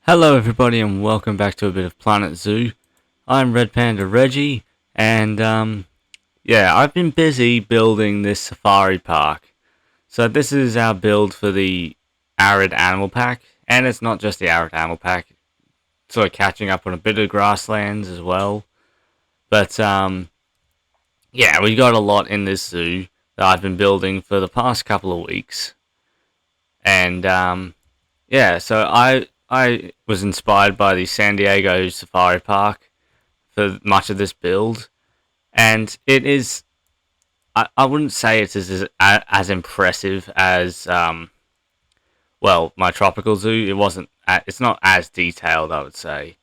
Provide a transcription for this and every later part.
Hello everybody and welcome back to a bit of Planet Zoo. I'm RedPandaReggie and yeah, I've been busy building this safari park. So this is our build for the Arid Animal Pack, and it's not just the Arid Animal Pack, sort of catching up on a bit of grasslands as well. But yeah, we got a lot in this zoo that I've been building for the past couple of weeks. And yeah, so I was inspired by the San Diego Safari Park for much of this build, and it is. I wouldn't say it's as impressive as well, my tropical zoo. It wasn't. It's not as detailed, I would say,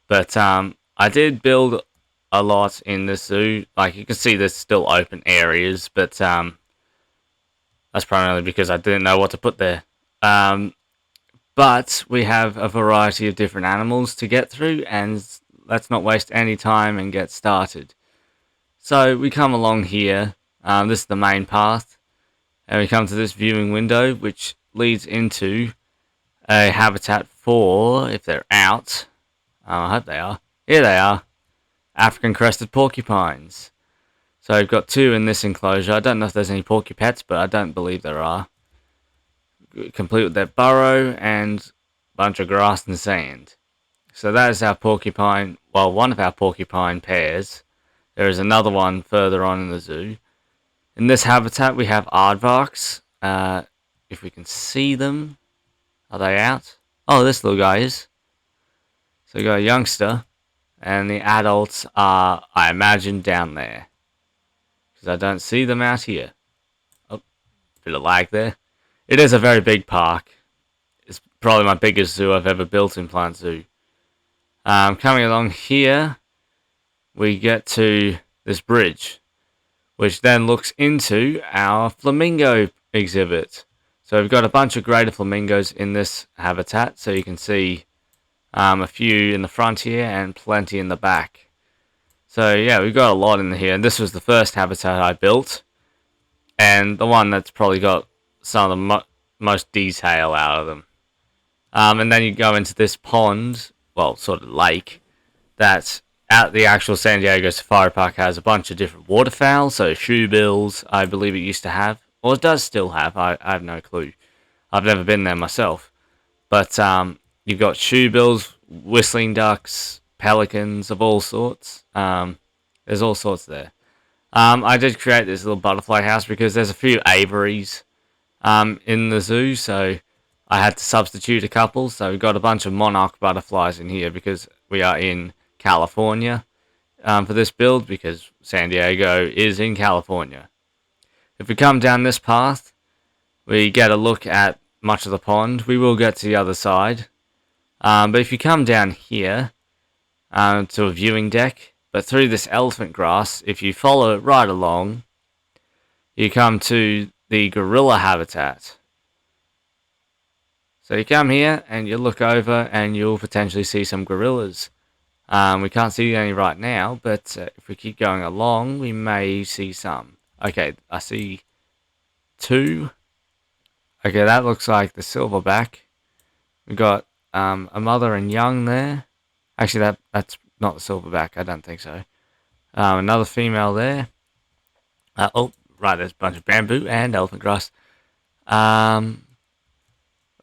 but I did build a lot in this zoo. Like you can see, there's still open areas, but that's primarily because I didn't know what to put there. But we have a variety of different animals to get through, and let's not waste any time and get started. So we come along here, this is the main path, and we come to this viewing window, which leads into a habitat for, if they're out, I hope they are, here they are, African crested porcupines. So we've got two in this enclosure. I don't know if there's any porcupets, but I don't believe there are. Complete with their burrow and a bunch of grass and sand. So that is our porcupine, well, one of our porcupine pairs. There is another one further on in the zoo. In this habitat we have aardvarks. If we can see them. Are they out? Oh, this little guy is. So we got a youngster, and the adults are, I imagine, down there. Because I don't see them out here. Oh, bit of lag there. It is a very big park. It's probably my biggest zoo I've ever built in Planet Zoo. Coming along here, we get to this bridge, which then looks into our flamingo exhibit. So we've got a bunch of greater flamingos in this habitat, so you can see a few in the front here and plenty in the back. So yeah, we've got a lot in here, and this was the first habitat I built, and the one that's probably got some of the most detail out of them. And then you go into this pond, well, sort of lake, that at the actual San Diego Safari Park has a bunch of different waterfowl, so shoebills, I believe it used to have, or it does still have, I have no clue. I've never been there myself. But you've got shoebills, whistling ducks, pelicans of all sorts. There's all sorts there. I did create this little butterfly house because there's a few aviaries in the zoo, so I had to substitute a couple. So we've got a bunch of monarch butterflies in here because we are in California for this build, because San Diego is in California. If we come down this path, we get a look at much of the pond. We will get to the other side. But if you come down here to a viewing deck, but through this elephant grass, if you follow it right along, you come to the gorilla habitat. So you come here and you look over and you'll potentially see some gorillas. We can't see any right now, but if we keep going along, we may see some. Okay, I see two. Okay, that looks like the silverback. We've got a mother and young there. Actually, that's not the silverback. I don't think so. Another female there. Oh, right, there's a bunch of bamboo and elephant grass.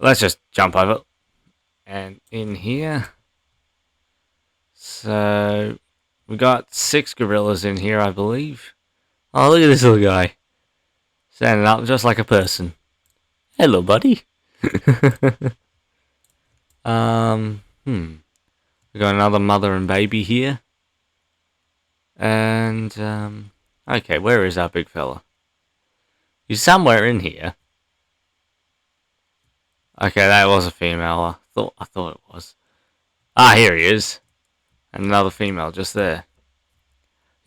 Let's just jump over. And in here. So, we got 6 gorillas in here, I believe. Oh, look at this little guy. Standing up just like a person. Hello, buddy. We got another mother and baby here. And, okay, where is our big fella? He's somewhere in here. Okay, that was a female. I thought it was. Ah, here he is. And another female just there.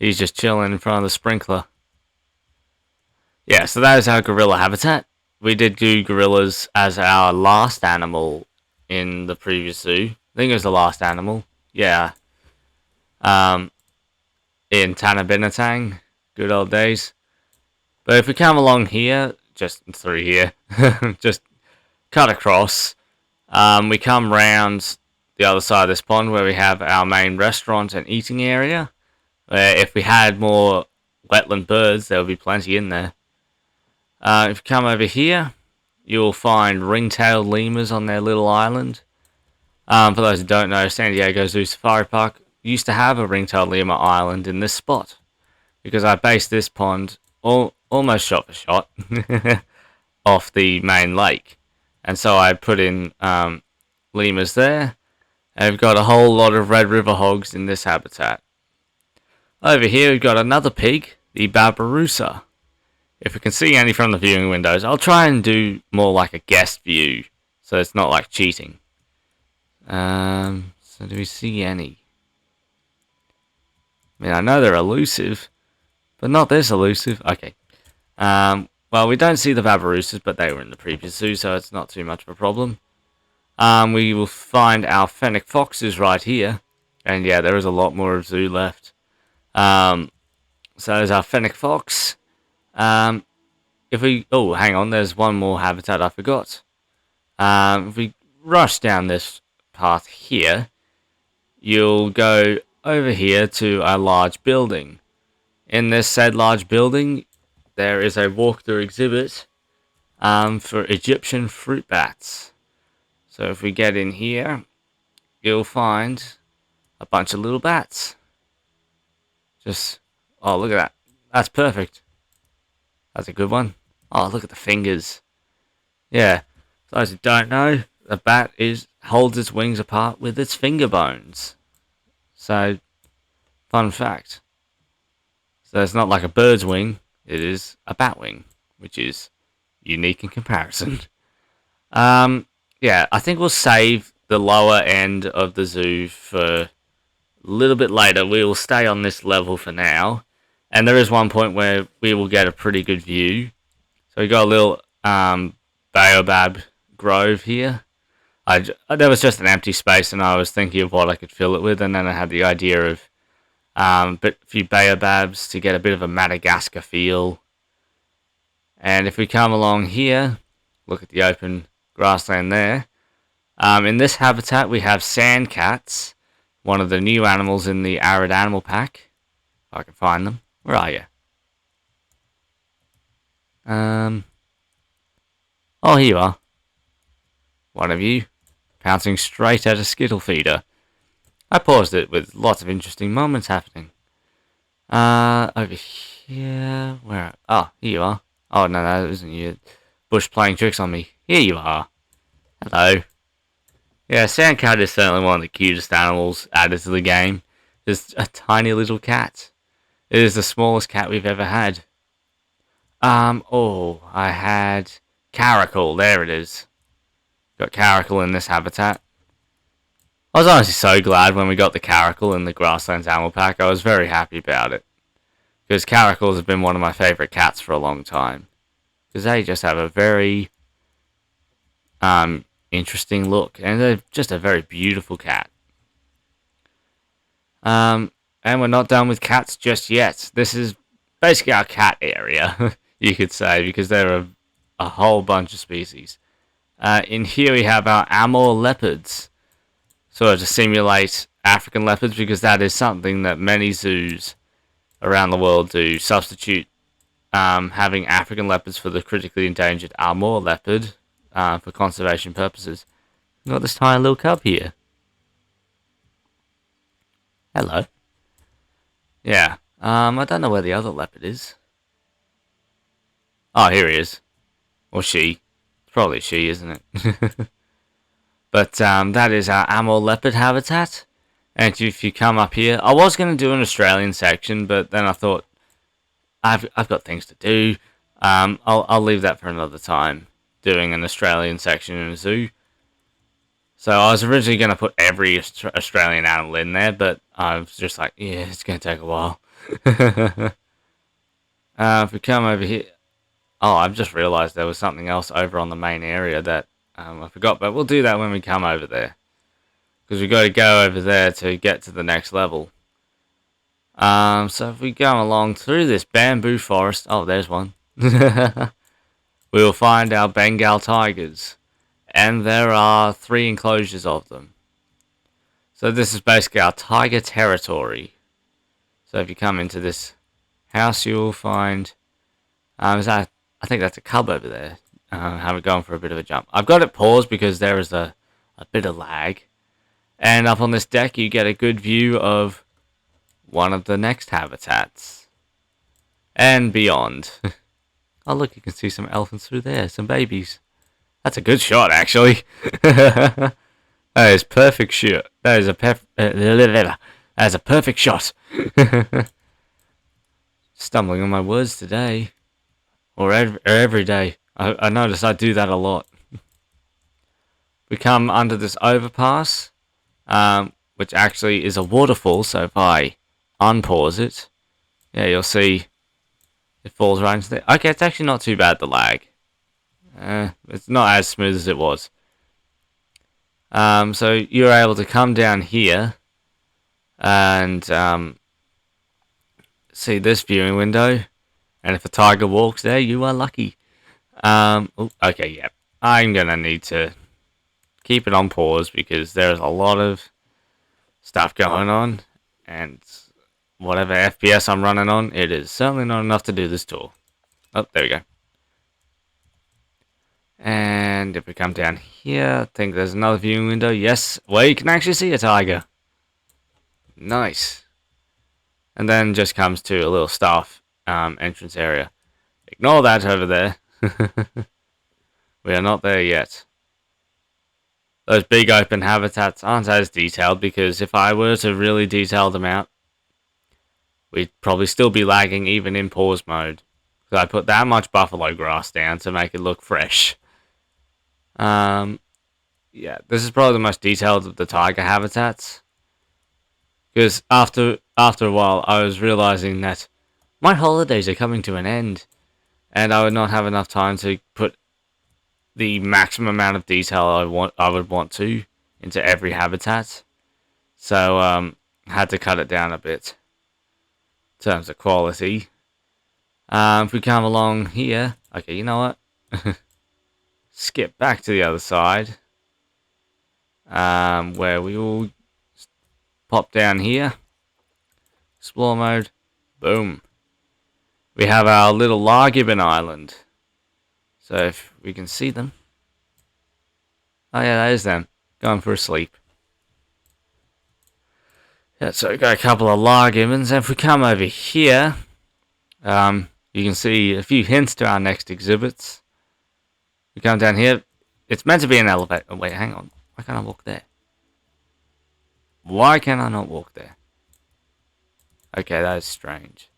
He's just chilling in front of the sprinkler. Yeah, so that is our gorilla habitat. We did do gorillas as our last animal in the previous zoo. I think it was the last animal. Yeah. In Tanabinatang. Good old days. But if we come along here, just through here, just cut across, We come round the other side of this pond where we have our main restaurant and eating area. Where if we had more wetland birds, there would be plenty in there. If you come over here, you'll find ring-tailed lemurs on their little island. For those who don't know, San Diego Zoo Safari Park used to have a ring-tailed lemur island in this spot, because I based this pond almost shot for shot off the main lake, and so I put in lemurs there, and we've got a whole lot of red river hogs in this habitat. Over here we've got another pig, the Barbaroussa. If we can see any from the viewing windows, I'll try and do more like a guest view, so it's not like cheating. So do we see any? I mean, I know they're elusive, but not this elusive. Okay. Well, we don't see the Barbaroussas, but they were in the previous zoo, so it's not too much of a problem. We will find our fennec foxes right here, and yeah, there is a lot more of zoo left. So there's our fennec fox. If we... Oh, hang on, there's one more habitat I forgot. If we rush down this path here, you'll go over here to a large building. In this said large building, there is a walkthrough exhibit for Egyptian fruit bats. So if we get in here, you'll find a bunch of little bats. Just... Oh, look at that. That's perfect. That's a good one. Oh, look at the fingers. Yeah. For those who don't know, a bat holds its wings apart with its finger bones. So, fun fact. So it's not like a bird's wing, it is a bat wing, which is unique in comparison. Yeah, I think we'll save the lower end of the zoo for a little bit later. We will stay on this level for now. And there is one point where we will get a pretty good view. So we got a little baobab grove here. There was just an empty space, and I was thinking of what I could fill it with, and then I had the idea of a few baobabs to get a bit of a Madagascar feel. And if we come along here, look at the open grassland there. In this habitat, we have sand cats, one of the new animals in the Arid Animal Pack. If I can find them. Where are you? Oh, here you are. One of you, pouncing straight at a skittle feeder. I paused it with lots of interesting moments happening. Over here, where? Oh, here you are. Oh, no, that isn't you. Bush playing tricks on me. Here you are. Hello. Yeah, sandcat is certainly one of the cutest animals added to the game. Just a tiny little cat. It is the smallest cat we've ever had. Oh, I had caracal. There it is. Got caracal in this habitat. I was honestly so glad when we got the caracal in the Grasslands Animal Pack. I was very happy about it. Because caracals have been one of my favourite cats for a long time. Because they just have a very interesting look. And they're just a very beautiful cat. And we're not done with cats just yet. This is basically our cat area, you could say, because there are a whole bunch of species. In here we have our Amur leopards. Sort of to simulate African leopards, because that is something that many zoos around the world do. Substitute having African leopards for the critically endangered Amur leopard for conservation purposes. We've got this tiny little cub here. Hello. Yeah. I don't know where the other leopard is. Oh, here he is. Or she. It's probably she, isn't it? But that is our Amur leopard habitat. And if you come up here, I was going to do an Australian section, but then I thought I've got things to do. I'll leave that for another time, doing an Australian section in a zoo. So I was originally going to put every Australian animal in there, but I was just like, yeah, it's going to take a while. If we come over here... Oh, I've just realised there was something else over on the main area that I forgot, but we'll do that when we come over there. Because we've got to go over there to get to the next level. So if we go along through this bamboo forest... Oh, there's one. We will find our Bengal tigers. and there are 3 enclosures of them. So this is basically our tiger territory. So if you come into this house, you'll find I think that's a cub over there. Have it going for a bit of a jump. I've got it paused because there is a bit of lag. And up on this deck, you get a good view of one of the next habitats. And beyond. Oh, look, you can see some elephants through there. Some babies. That's a good shot, actually. That is perfect shot. That is a perfect shot. Stumbling on my words today. Or every day. I notice I do that a lot. We come under this overpass, which actually is a waterfall, so if I unpause it, yeah, you'll see it falls right into there. Okay, it's actually not too bad, the lag. It's not as smooth as it was. So you're able to come down here and see this viewing window, and if a tiger walks there, you are lucky. Okay, yeah. I'm going to need to keep it on pause because there's a lot of stuff going on, and whatever FPS I'm running on, it is certainly not enough to do this tour. Oh, there we go. And if we come down here, I think there's another viewing window. Yes, where you can actually see a tiger. Nice. And then just comes to a little staff entrance area. Ignore that over there. We are not there yet. Those big open habitats aren't as detailed because if I were to really detail them out, we'd probably still be lagging even in pause mode. Because I put that much buffalo grass down to make it look fresh. Yeah, this is probably the most detailed of the tiger habitats. Because after a while, I was realizing that my holidays are coming to an end, and I would not have enough time to put the maximum amount of detail I would want to into every habitat. So I had to cut it down a bit in terms of quality. If we come along here, okay, you know what? Skip back to the other side, where we will pop down here. Explore mode. Boom. We have our little Largibbon Island. So if we can see them. Oh yeah, that is them. Going for a sleep. Yeah, so we've got a couple of Largibbons. And if we come over here, you can see a few hints to our next exhibits. We come down here. It's meant to be an elevator. Oh, wait, hang on. Why can't I walk there? Why can I not walk there? Okay, that is strange.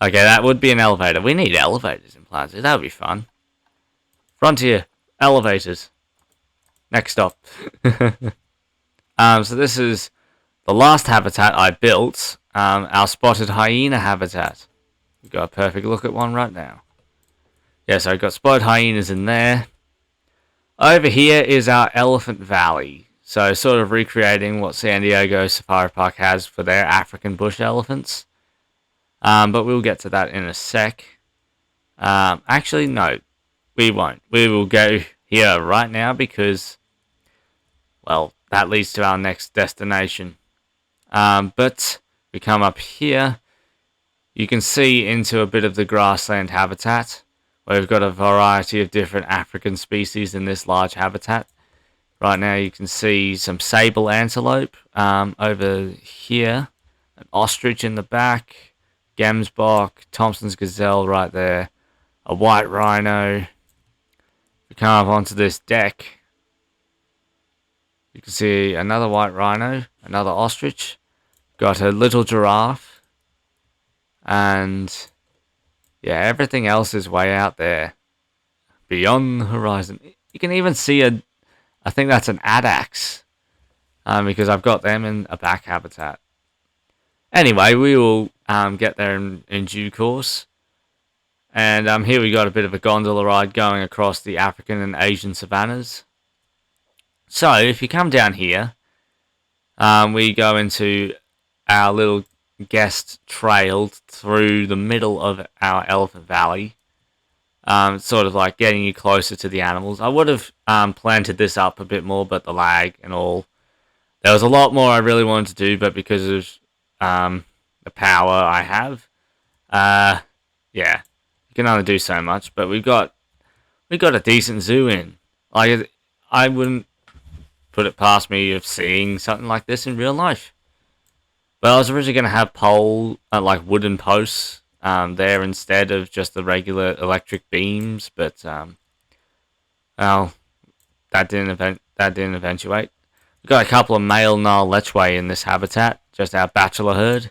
Okay, that would be an elevator. We need elevators in Plaza. That would be fun. Frontier. Elevators. Next stop. So this is the last habitat I built. Our spotted hyena habitat. We've got a perfect look at one right now. Yeah, so I've got spotted hyenas in there. Over here is our Elephant Valley. So sort of recreating what San Diego Safari Park has for their African bush elephants. But we'll get to that in a sec. Actually, no. We won't. We will go here right now because, well, that leads to our next destination. But we come up here. You can see into a bit of the grassland habitat, where we've got a variety of different African species in this large habitat. Right now you can see some sable antelope over here, an ostrich in the back, gemsbok, Thompson's gazelle right there, a white rhino. We come up onto this deck. You can see another white rhino, another ostrich, got a little giraffe, and yeah, everything else is way out there, beyond the horizon. You can even see I think that's an addax, because I've got them in a back habitat. Anyway, we will get there in due course. And here we got a bit of a gondola ride going across the African and Asian savannas. So, if you come down here, we go into our little guest trail through the middle of our Elephant Valley. Sort of like getting you closer to the animals. I would have planted this up a bit more, but the lag and all. There was a lot more I really wanted to do, but because of the power I have, yeah, you can only do so much. But we got a decent zoo in. Like, I wouldn't put it past me of seeing something like this in real life. But I was originally going to have like wooden posts there instead of just the regular electric beams, but well, that didn't eventuate. We've got a couple of male Nile lechwe in this habitat, just our bachelor herd.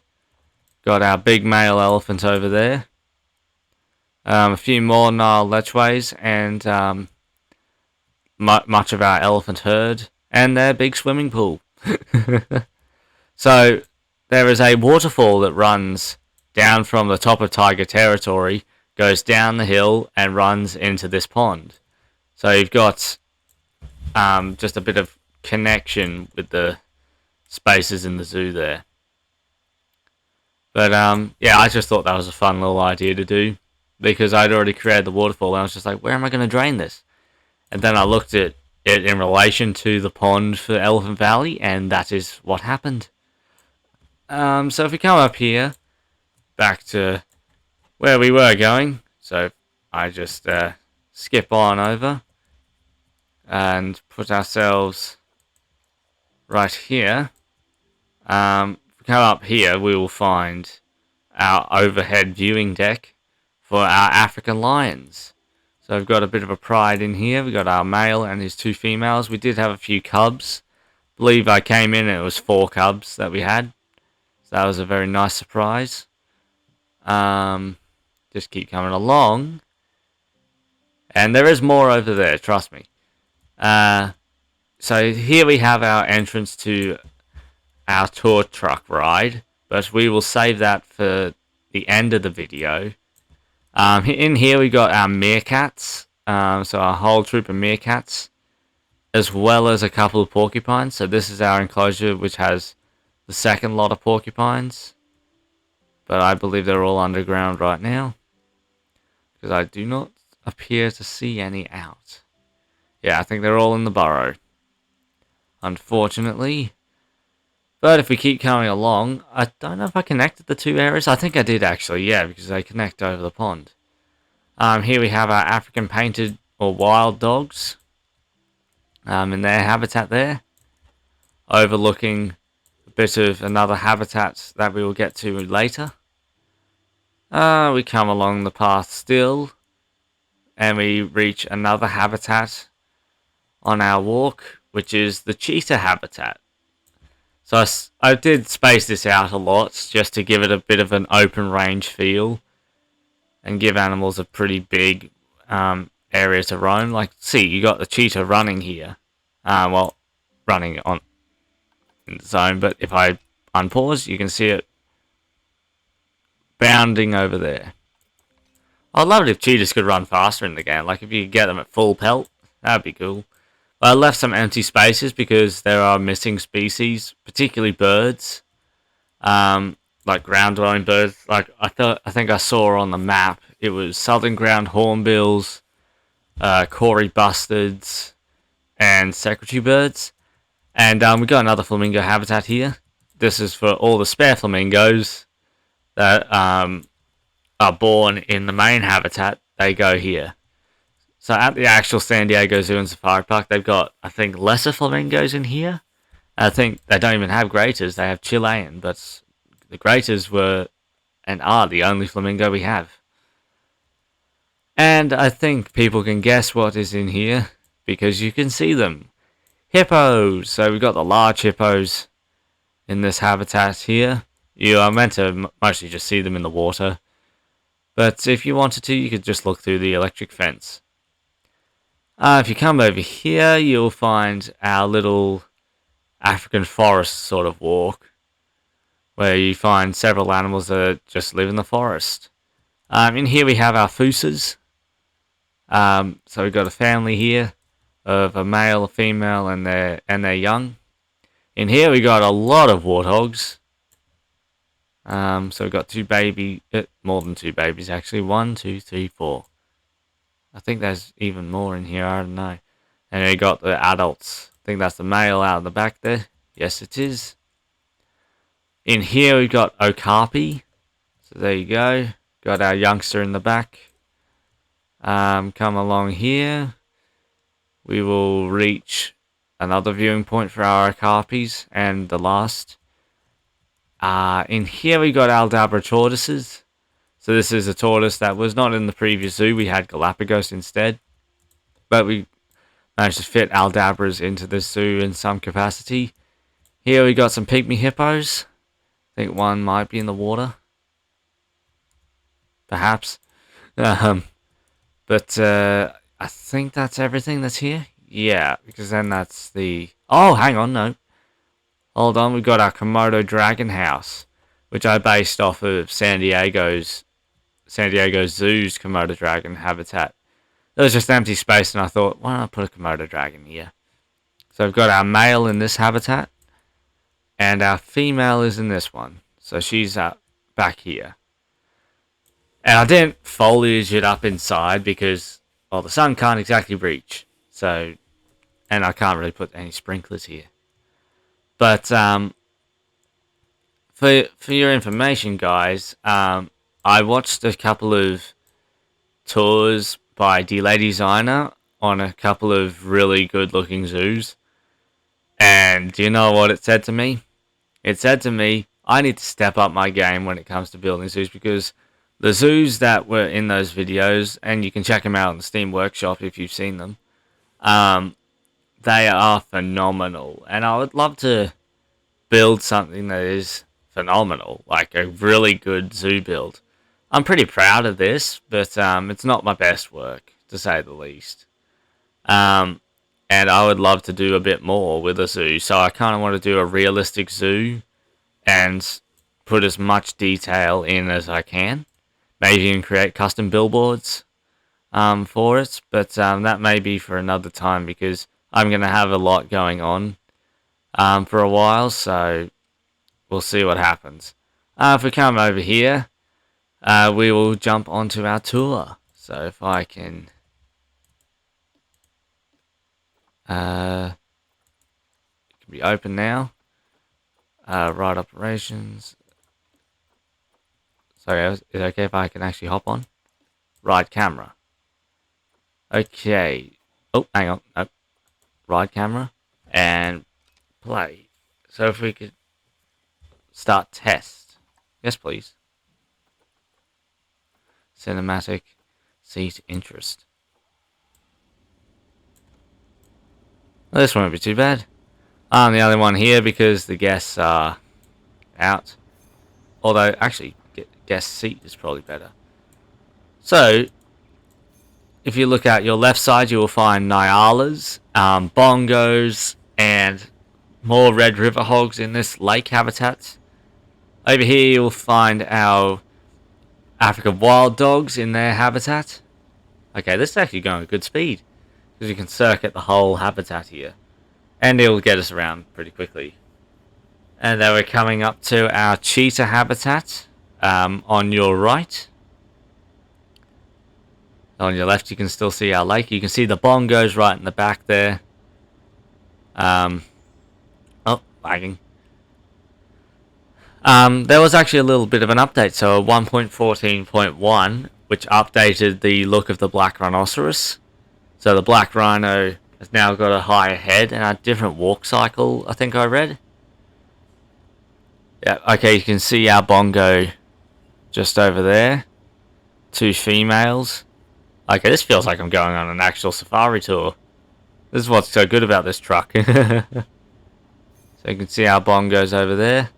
Got our big male elephant over there. A few more Nile lechwes and much of our elephant herd and their big swimming pool. So there is a waterfall that runs down from the top of tiger territory, goes down the hill and runs into this pond. So you've got just a bit of connection with the spaces in the zoo there. But yeah, I just thought that was a fun little idea to do because I'd already created the waterfall and I was just like, where am I going to drain this? And then I looked at it in relation to the pond for Elephant Valley, and that is what happened. So if we come up here, back to where we were going, so I just skip on over and put ourselves right here. If we come up here, we will find our overhead viewing deck for our African lions. So we've got a bit of a pride in here. We've got our male and his 2 females. We did have a few cubs. I believe I came in and it was 4 cubs that we had. So that was a very nice surprise. Just keep coming along. And there is more over there, trust me. So here we have our entrance to our tour truck ride. But we will save that for the end of the video. In here we got our meerkats, so our whole troop of meerkats, as well as a couple of porcupines. So this is our enclosure, which has the second lot of porcupines, but I believe they're all underground right now, because I do not appear to see any out. Yeah, I think they're all in the burrow, unfortunately. But if we keep coming along, I don't know if I connected the 2 areas. I think I did actually, yeah, because they connect over the pond. Here we have our African painted or wild dogs in their habitat there, overlooking a bit of another habitat that we will get to later. We come along the path still, and we reach another habitat on our walk, which is the cheetah habitat. So I did space this out a lot just to give it a bit of an open range feel and give animals a pretty big area to roam. Like, see, you got the cheetah running here. Well, running on in the zone, but if I unpause, you can see it bounding over there. I'd love it if cheetahs could run faster in the game. Like, if you could get them at full pelt, that'd be cool. I left some empty spaces because there are missing species, particularly birds, like ground-dwelling birds. Like I think I saw on the map, it was southern ground hornbills, Cory bustards, and secretary birds. And we got another flamingo habitat here. This is for all the spare flamingos that are born in the main habitat. They go here. So at the actual San Diego Zoo and Safari Park, they've got, I think, lesser flamingos in here. I think they don't even have greaters. They have Chilean, but the greaters were and are the only flamingo we have. And I think people can guess what is in here because you can see them. Hippos! So we've got the large hippos in this habitat here. You are meant to mostly just see them in the water. But if you wanted to, you could just look through the electric fence. If you come over here, you'll find our little African forest sort of walk, where you find several animals that just live in the forest. In here we have our foosas. So we've got a family here of a male, a female, and their young. In here we got a lot of warthogs. So we've got more than two babies actually. 1, 2, 3, 4. I think there's even more in here, I don't know. And you got the adults. I think that's the male out of the back there. Yes, it is. In here we've got Okapi. So there you go. Got our youngster in the back. Come along here. We will reach another viewing point for our Okapis and the last. In here we got Aldabra tortoises. So this is a tortoise that was not in the previous zoo. We had Galapagos instead. But we managed to fit Aldabras into this zoo in some capacity. Here we got some pygmy hippos. I think one might be in the water. Perhaps. But I think that's everything that's here. Yeah, because then that's the... Oh, hang on, no. Hold on, we've got our Komodo dragon house, which I based off of San Diego Zoo's Komodo dragon habitat. There was just empty space, and I thought, why not put a Komodo dragon here? So we've got our male in this habitat, and our female is in this one. So she's back here. And I didn't foliage it up inside because, well, the sun can't exactly reach. So, and I can't really put any sprinklers here. But for your information, guys, I watched a couple of tours by Delay Designer on a couple of really good-looking zoos. And do you know what it said to me? It said to me, I need to step up my game when it comes to building zoos, because the zoos that were in those videos, and you can check them out on the Steam Workshop if you've seen them, they are phenomenal. And I would love to build something that is phenomenal, like a really good zoo build. I'm pretty proud of this, but it's not my best work, to say the least. And I would love to do a bit more with a zoo, so I kind of want to do a realistic zoo and put as much detail in as I can. Maybe even create custom billboards for it, but that may be for another time, because I'm going to have a lot going on for a while, so we'll see what happens. If we come over here, we will jump onto our tour. So if I can... it can be open now. Ride operations. Sorry, is it okay if I can actually hop on? Ride camera. Okay. Oh, hang on. Nope. Ride camera. And play. So if we could start test. Yes, please. Cinematic. Seat interest. Well, this won't be too bad. I'm the only one here because the guests are out. Although, actually, guest seat is probably better. So, if you look at your left side, you will find Nyalas, bongos, and more red river hogs in this lake habitat. Over here, you'll find our African wild dogs in their habitat. Okay, this is actually going at good speed, because you can circuit the whole habitat here. And it'll get us around pretty quickly. And then we're coming up to our cheetah habitat on your right. On your left, you can still see our lake. You can see the bongos right in the back there. Oh, lagging. There was actually a little bit of an update. So 1.14.1, which updated the look of the black rhinoceros. So the black rhino has now got a higher head and a different walk cycle, I think I read. Yeah, okay, you can see our bongo just over there. 2 females. Okay, this feels like I'm going on an actual safari tour. This is what's so good about this truck. So you can see our bongos over there.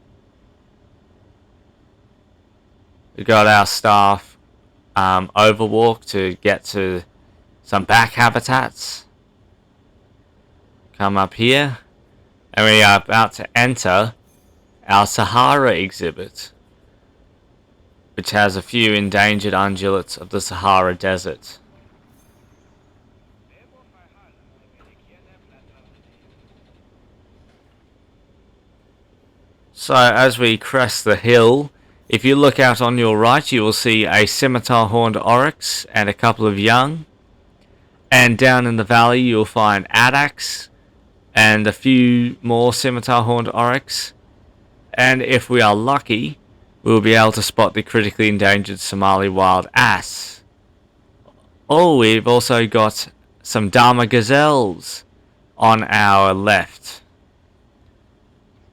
We got our staff overwalk to get to some back habitats. Come up here. And we are about to enter our Sahara exhibit, which has a few endangered ungulates of the Sahara Desert. So as we crest the hill, if you look out on your right, you will see a scimitar-horned oryx and a couple of young. And down in the valley you'll find addax and a few more scimitar-horned oryx. And if we are lucky, we'll be able to spot the critically endangered Somali wild ass. Oh, we've also got some Dama gazelles on our left.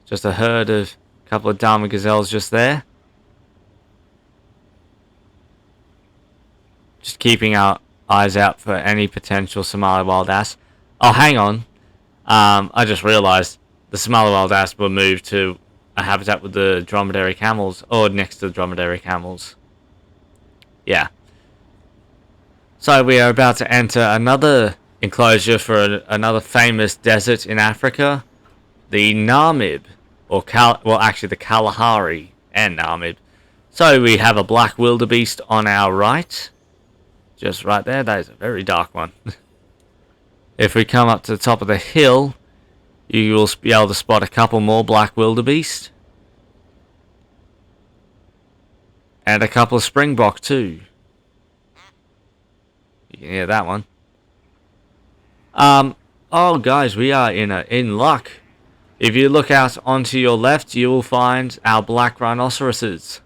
Just a herd of a couple of Dama gazelles just there. Just keeping our eyes out for any potential Somali wild ass. Oh, hang on. I just realised the Somali wild ass will move to a habitat with the dromedary camels, or next to the dromedary camels. Yeah. So we are about to enter another enclosure for another famous desert in Africa, the Namib, or actually the Kalahari and Namib. So we have a black wildebeest on our right, just right there. That is a very dark one. If we come up to the top of the hill, you will be able to spot a couple more black wildebeest. And a couple of springbok too. You can hear that one. Oh guys, we are in luck. If you look out onto your left, you will find our black rhinoceroses.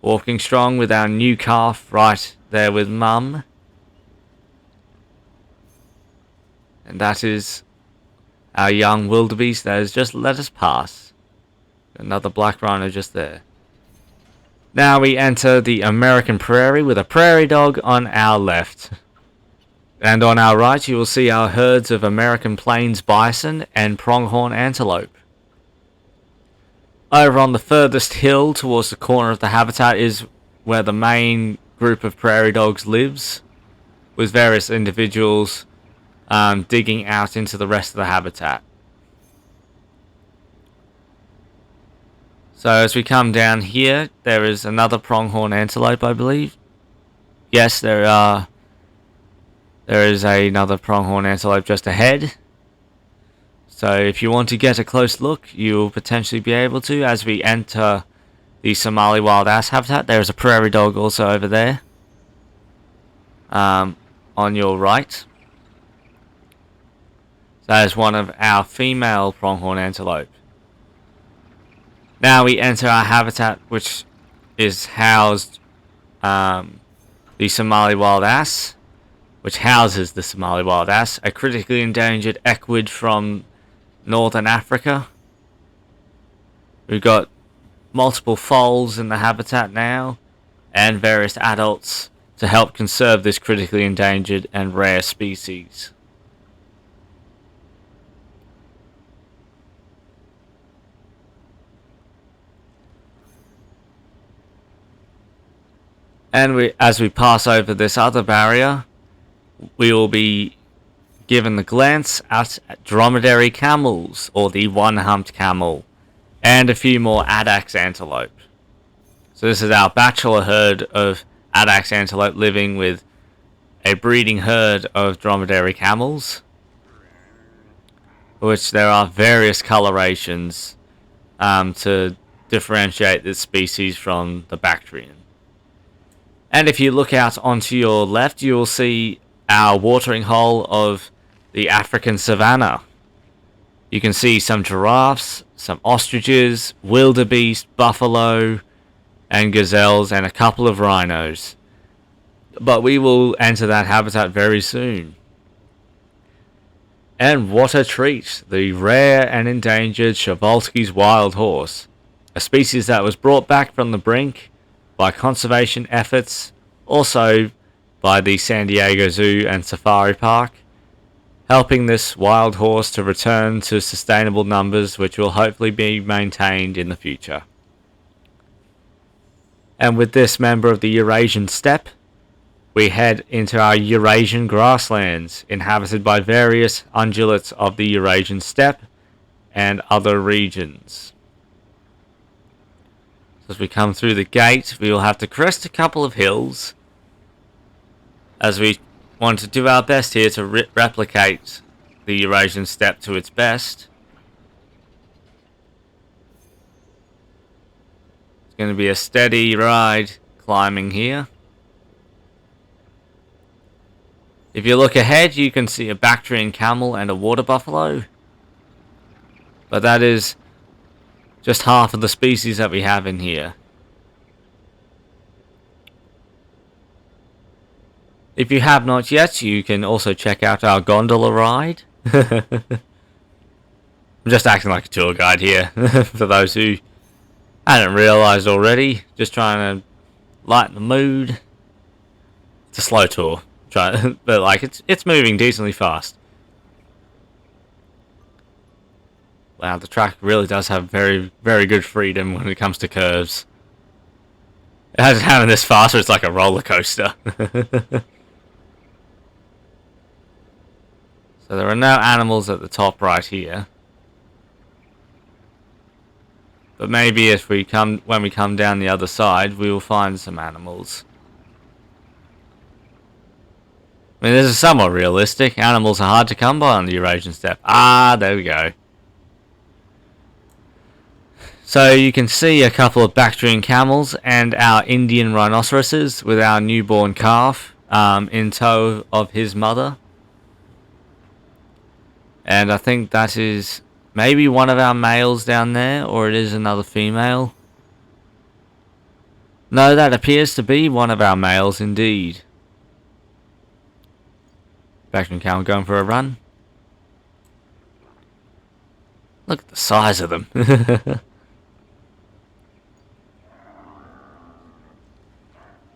Walking strong with our new calf right there with Mum. And that is our young wildebeest that has just let us pass. Another black rhino just there. Now we enter the American prairie with a prairie dog on our left. And on our right you will see our herds of American plains bison and pronghorn antelope. Over on the furthest hill towards the corner of the habitat is where the main group of prairie dogs lives, with various individuals digging out into the rest of the habitat. So as we come down here, there is another pronghorn antelope, I believe. Yes, there is another pronghorn antelope just ahead. So if you want to get a close look, you will potentially be able to as we enter the Somali wild ass habitat. There is a prairie dog also over there, on your right. That is one of our female pronghorn antelope. Now we enter our habitat, which is housed the Somali wild ass, which houses the Somali wild ass, a critically endangered equid from northern Africa. We've got multiple foals in the habitat now, and various adults to help conserve this critically endangered and rare species. And as we pass over this other barrier, we will be given the glance at dromedary camels, or the one-humped camel, and a few more addax antelope. So this is our bachelor herd of addax antelope living with a breeding herd of dromedary camels, which there are various colorations to differentiate this species from the Bactrian. And if you look out onto your left, you will see our watering hole of the African savanna. You can see some giraffes, some ostriches, wildebeest, buffalo, and gazelles, and a couple of rhinos. But we will enter that habitat very soon. And what a treat! The rare and endangered Przewalski's wild horse, a species that was brought back from the brink by conservation efforts, also by the San Diego Zoo and Safari Park, helping this wild horse to return to sustainable numbers which will hopefully be maintained in the future. And with this member of the Eurasian steppe, we head into our Eurasian grasslands, inhabited by various ungulates of the Eurasian steppe and other regions. As we come through the gate, we will have to crest a couple of hills, as we want to do our best here to replicate the Eurasian steppe to its best. It's going to be a steady ride climbing here. If you look ahead, you can see a Bactrian camel and a water buffalo. But that is just half of the species that we have in here. If you have not yet, you can also check out our gondola ride. I'm just acting like a tour guide here, for those who hadn't realised already. Just trying to lighten the mood. It's a slow tour, but like it's moving decently fast. Wow, the track really does have very, very good freedom when it comes to curves. It hasn't happened this fast, so it's like a roller coaster. So there are no animals at the top right here. But maybe if when we come down the other side, we will find some animals. I mean, this is somewhat realistic. Animals are hard to come by on the Eurasian steppe. Ah, there we go. So you can see a couple of Bactrian camels and our Indian rhinoceroses with our newborn calf in tow of his mother. And I think that is maybe one of our males down there, or it is another female. No, that appears to be one of our males indeed. Bactrian camel going for a run. Look at the size of them.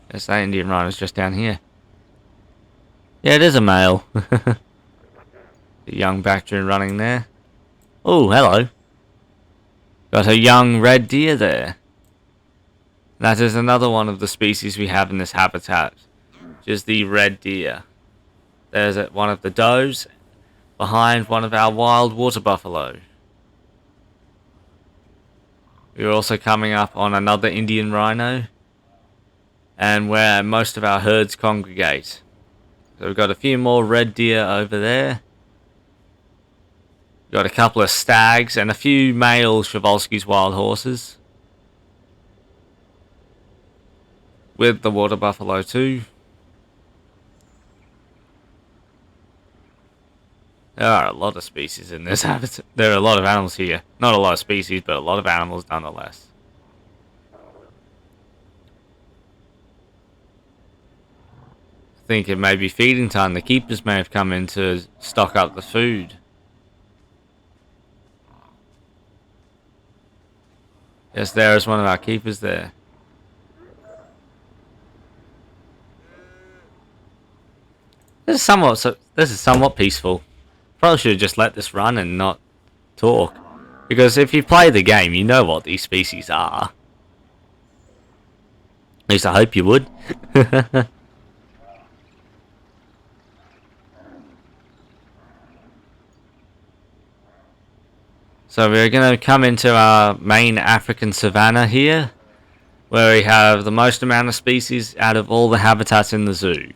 There's that Indian rhino's just down here. Yeah, it is a male. The young Bactrian running there. Oh, hello. Got a young red deer there. That is another one of the species we have in this habitat, which is the red deer. There's one of the does behind one of our wild water buffalo. We're also coming up on another Indian rhino, and where most of our herds congregate. So we've got a few more red deer over there. We've got a couple of stags and a few male Przewalski's wild horses. With the water buffalo too. There are a lot of species in this habitat. There are a lot of animals here. Not a lot of species, but a lot of animals nonetheless. I think it may be feeding time. The keepers may have come in to stock up the food. Yes, there is one of our keepers there. This is somewhat peaceful. Probably should have just let this run and not talk. Because if you play the game, you know what these species are. At least I hope you would. So we're going to come into our main African savanna here, where we have the most amount of species out of all the habitats in the zoo.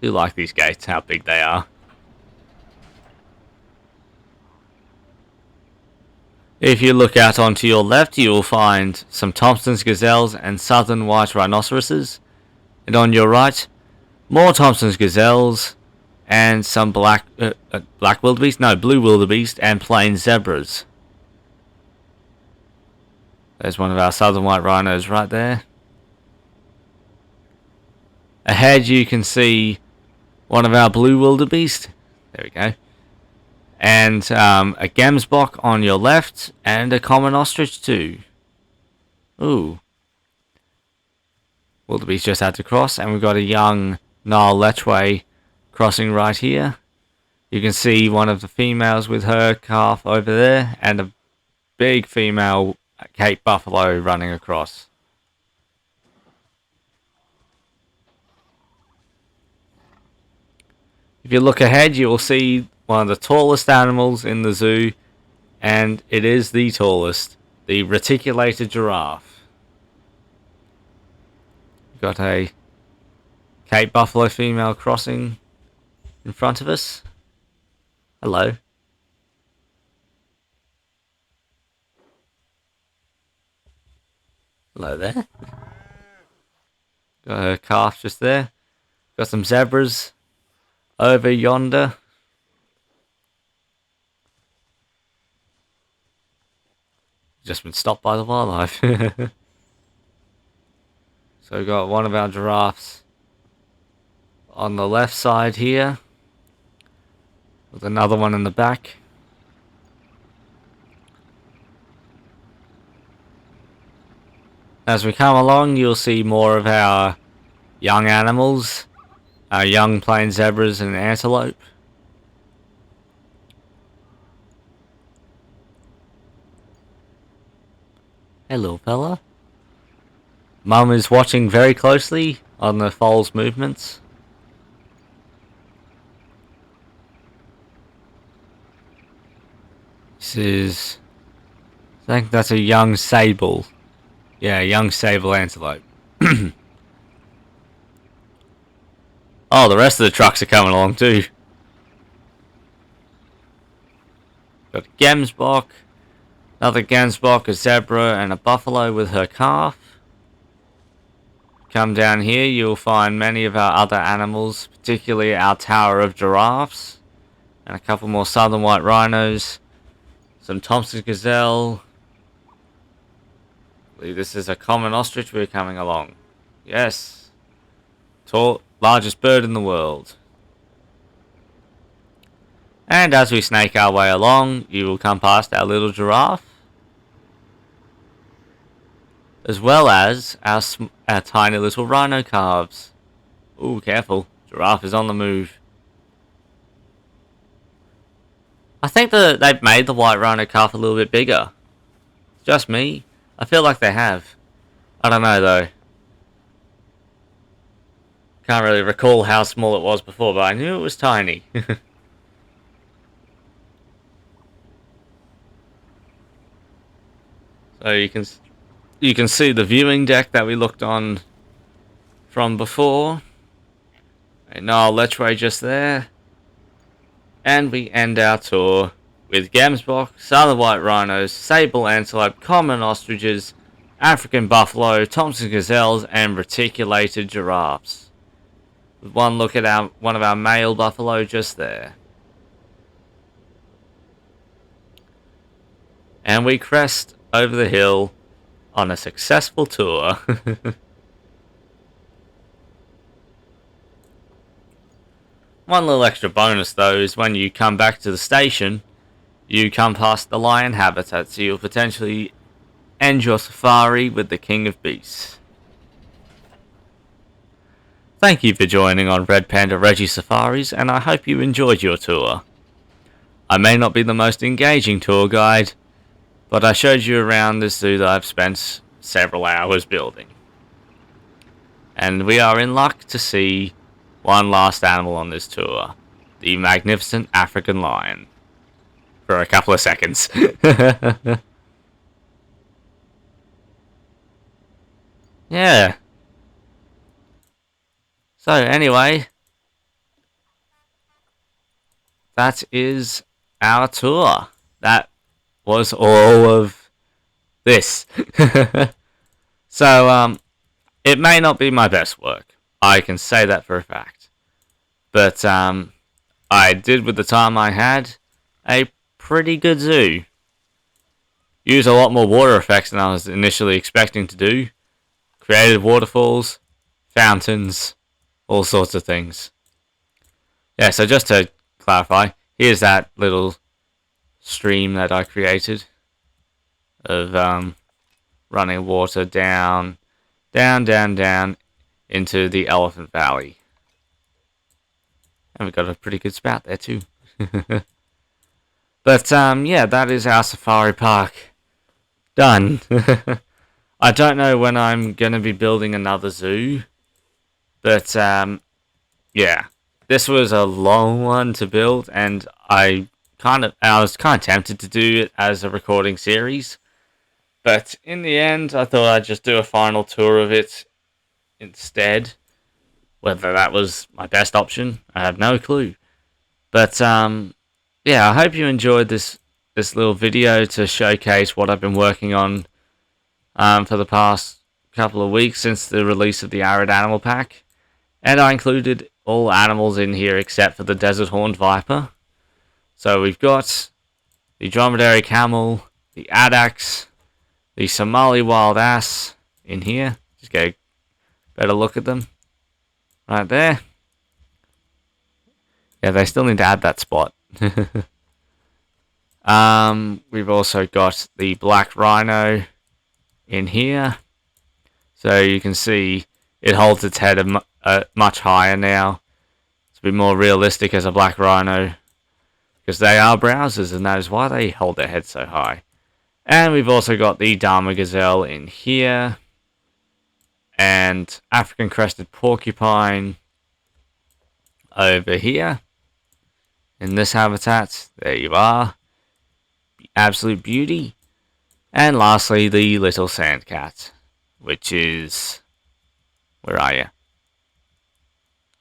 I do like these gates, how big they are. If you look out onto your left, you will find some Thompson's gazelles and southern white rhinoceroses. And on your right, more Thompson's gazelles and some blue wildebeest and plain zebras. There's one of our southern white rhinos right there. Ahead you can see one of our blue wildebeest. There we go. And a gemsbok on your left and a common ostrich too. Ooh. Wildebeest just had to cross, and we've got a young Nile lechwe crossing right here. You can see one of the females with her calf over there, and a big female Cape buffalo running across. If you look ahead, you will see one of the tallest animals in the zoo, and it is the tallest, the reticulated giraffe. We've got a Cape buffalo female crossing in front of us. Hello. Hello there. Got her calf just there. Got some zebras over yonder. Just been stopped by the wildlife. So we got one of our giraffes on the left side here, with another one in the back. As we come along, you'll see more of our young animals, our young plain zebras and antelope. Hello, fella. Mum is watching very closely on the foal's movements. This is... I think that's a young sable. Yeah, young sable antelope. Oh, the rest of the trucks are coming along too. Got a gemsbok, another gemsbok, a zebra, and a buffalo with her calf. Come down here, you'll find many of our other animals, particularly our tower of giraffes, and a couple more southern white rhinos, some Thompson gazelle. I believe this is a common ostrich we're coming along. Yes. Largest bird in the world. And as we snake our way along, you will come past our little giraffe, as well as our tiny little rhino calves. Ooh, careful. Giraffe is on the move. I think that they've made the white rhino calf a little bit bigger. Just me. I feel like they have. I don't know though. Can't really recall how small it was before, but I knew it was tiny. So you can see the viewing deck that we looked on from before. And Nile Letchway just there. And we end our tour with gemsbok, southern white rhinos, sable antelope, common ostriches, African buffalo, Thompson gazelles, and reticulated giraffes. With one look at one of our male buffalo just there. And we crest over the hill on a successful tour. One little extra bonus though is when you come back to the station, you come past the lion habitat, so you'll potentially end your safari with the king of beasts. Thank you for joining on RedPandaReggie Safaris, and I hope you enjoyed your tour. I may not be the most engaging tour guide, but I showed you around this zoo that I've spent several hours building. And we are in luck to see one last animal on this tour, the magnificent African lion. For a couple of seconds. Yeah. So anyway, that is our tour. That was all of this. So, it may not be my best work. I can say that for a fact. But, I did, with the time I had, a pretty good zoo. Use a lot more water effects than I was initially expecting to do. Created waterfalls, fountains, all sorts of things. Yeah, so just to clarify, here's that little stream that I created of running water down into the Elephant Valley. And we've got a pretty good spout there too. But yeah, that is our safari park done. I don't know when I'm going to be building another zoo. But yeah, this was a long one to build, and I was kind of tempted to do it as a recording series. But in the end, I thought I'd just do a final tour of it instead. Whether that was my best option, I have no clue. But yeah, I hope you enjoyed this little video to showcase what I've been working on for the past couple of weeks since the release of the Arid Animal Pack, and I included all animals in here except for the desert horned viper. So we've got the dromedary camel, the addax, the Somali wild ass in here. Just get a better look at them right there. Yeah, they still need to add that spot. We've also got the black rhino in here. So you can see it holds its head much higher now. It's a bit more realistic as a black rhino, because they are browsers, and that is why they hold their head so high. And we've also got the Dharma gazelle in here, and African crested porcupine over here in this habitat. There you are, absolute beauty. And lastly, the little sand cat, which is, where are you?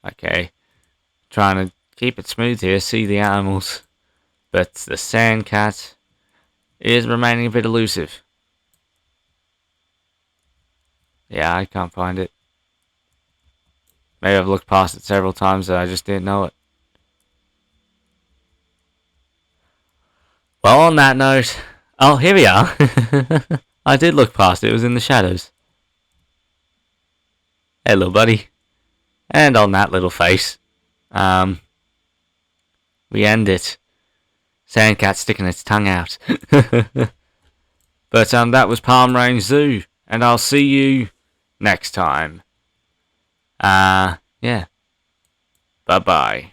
Okay, trying to keep it smooth here, see the animals, but the sand cat is remaining a bit elusive. Yeah, I can't find it. Maybe I've looked past it several times and I just didn't know it. Well, on that note, oh, here we are. I did look past it, it was in the shadows. Hey, little buddy. And on that little face, we end it. Sandcat sticking its tongue out. But that was Palm Range Zoo, and I'll see you next time. Yeah. Bye-bye.